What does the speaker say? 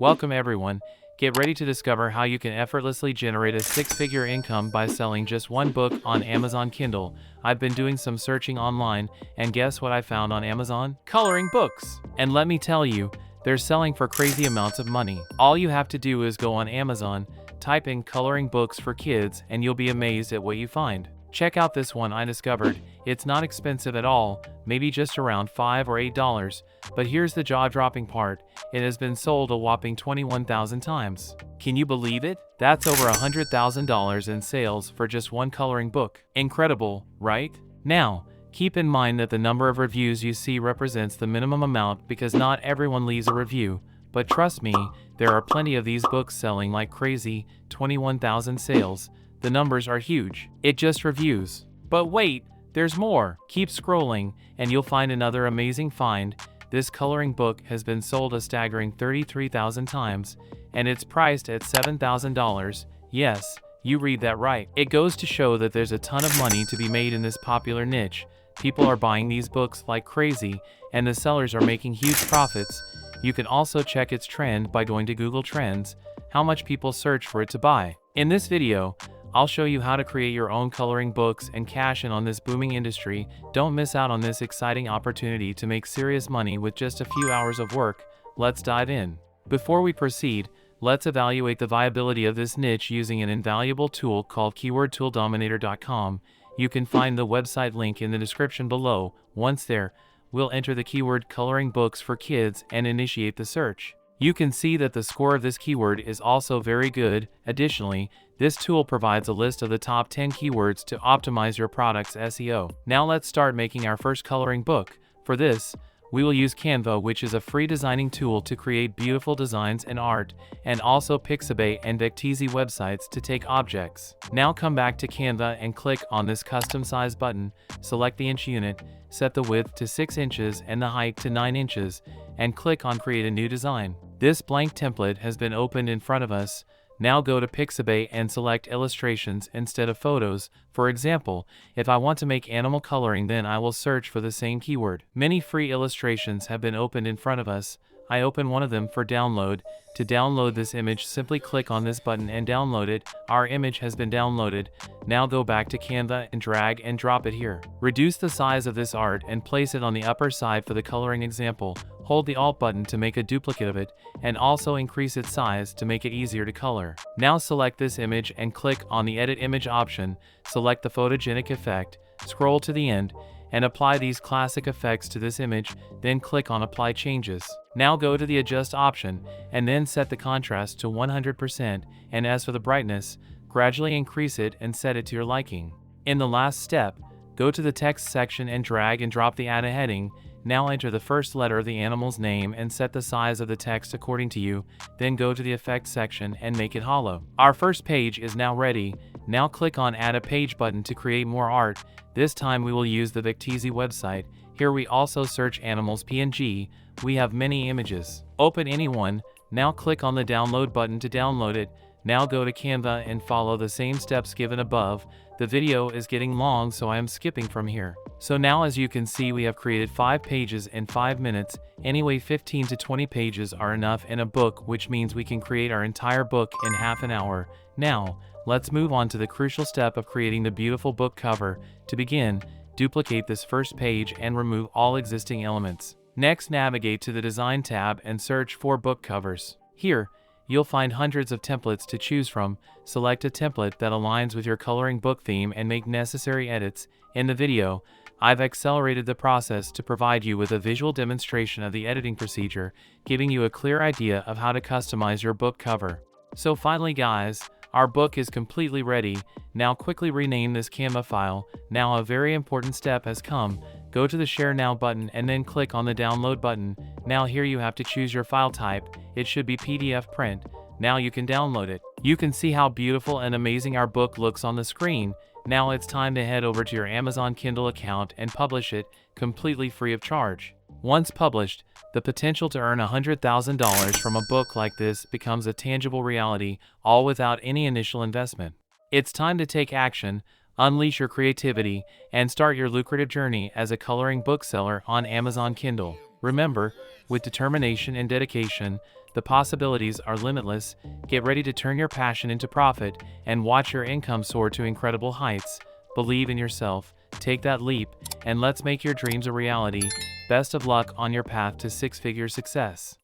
Welcome everyone. Get ready to discover how you can effortlessly generate a six-figure income by selling just one book on Amazon Kindle. I've been doing some searching online, and guess what I found on Amazon? Coloring books. And let me tell you, they're selling for crazy amounts of money. All you have to do is go on Amazon, type in coloring books for kids, and you'll be amazed at what you find. Check out this one I discovered. It's not expensive at all, maybe just around $5 or $8, but here's the jaw-dropping part. It has been sold a whopping 21,000 times. Can you believe it? That's over $100,000 in sales for just one coloring book. Incredible, right? Now, keep in mind that the number of reviews you see represents the minimum amount because not everyone leaves a review, but trust me, there are plenty of these books selling like crazy. 21,000 sales. The numbers are huge. It just reviews. But wait, there's more. Keep scrolling, and you'll find another amazing find. This coloring book has been sold a staggering 33,000 times, and it's priced at $7,000. Yes, you read that right. It goes to show that there's a ton of money to be made in this popular niche. People are buying these books like crazy, and the sellers are making huge profits. You can also check its trend by going to Google Trends, how much people search for it to buy. In this video, I'll show you how to create your own coloring books and cash in on this booming industry. Don't miss out on this exciting opportunity to make serious money with just a few hours of work. Let's dive in. Before we proceed, let's evaluate the viability of this niche using an invaluable tool called keywordtooldominator.com. You can find the website link in the description below. Once there, we'll enter the keyword coloring books for kids and initiate the search. You can see that the score of this keyword is also very good. Additionally, this tool provides a list of the top 10 keywords to optimize your product's SEO. Now let's start making our first coloring book. For this, we will use Canva, which is a free designing tool to create beautiful designs and art, and also Pixabay and Vecteezy websites to take objects. Now come back to Canva and click on this custom size button, select the inch unit, set the width to 6 inches and the height to 9 inches, and click on Create a New Design. This blank template has been opened in front of us. Now go to Pixabay and select illustrations instead of photos. For example, if I want to make animal coloring, then I will search for the same keyword. Many free illustrations have been opened in front of us. I open one of them for download. To download this image, simply click on this button and download it. Our image has been downloaded. Now go back to Canva and drag and drop it here. Reduce the size of this art and place it on the upper side for the coloring example. Hold the Alt button to make a duplicate of it, and also increase its size to make it easier to color. Now select this image and click on the Edit Image option. Select the photogenic effect, scroll to the end, and apply these classic effects to this image, then click on Apply Changes. Now go to the Adjust option, and then set the contrast to 100%, and as for the brightness, gradually increase it and set it to your liking. In the last step, go to the text section and drag and drop the Add a Heading. Now enter the first letter of the animal's name and set the size of the text according to you, then go to the Effects section and make it hollow. Our first page is now ready. Now click on Add a Page button to create more art. This time we will use the Vecteezy website. Here we also search animals PNG. We have many images. Open any one. Now click on the Download button to download it. Now go to Canva and follow the same steps given above. The video is getting long, so I am skipping from here. So now, as you can see, we have created 5 pages in 5 minutes. Anyway, 15 to 20 pages are enough in a book, which means we can create our entire book in half an hour. Now, let's move on to the crucial step of creating the beautiful book cover. To begin, duplicate this first page and remove all existing elements. Next, navigate to the Design tab and search for book covers. Here, you'll find hundreds of templates to choose from. Select a template that aligns with your coloring book theme and make necessary edits. In the video, I've accelerated the process to provide you with a visual demonstration of the editing procedure, giving you a clear idea of how to customize your book cover. So finally guys, our book is completely ready. Now quickly rename this Canva file. Now a very important step has come. Go to the Share Now button and then click on the Download button. Now here you have to choose your file type. It should be PDF print. Now you can download it. You can see how beautiful and amazing our book looks on the screen. Now it's time to head over to your Amazon Kindle account and publish it completely free of charge. Once published, the potential to earn $100,000 from a book like this becomes a tangible reality, all without any initial investment. It's time to take action, unleash your creativity, and start your lucrative journey as a coloring bookseller on Amazon Kindle. Remember, with determination and dedication, The possibilities are limitless. Get ready to turn your passion into profit and watch your income soar to incredible heights. Believe in yourself, take that leap, and let's make your dreams a reality. Best of luck on your path to six-figure success.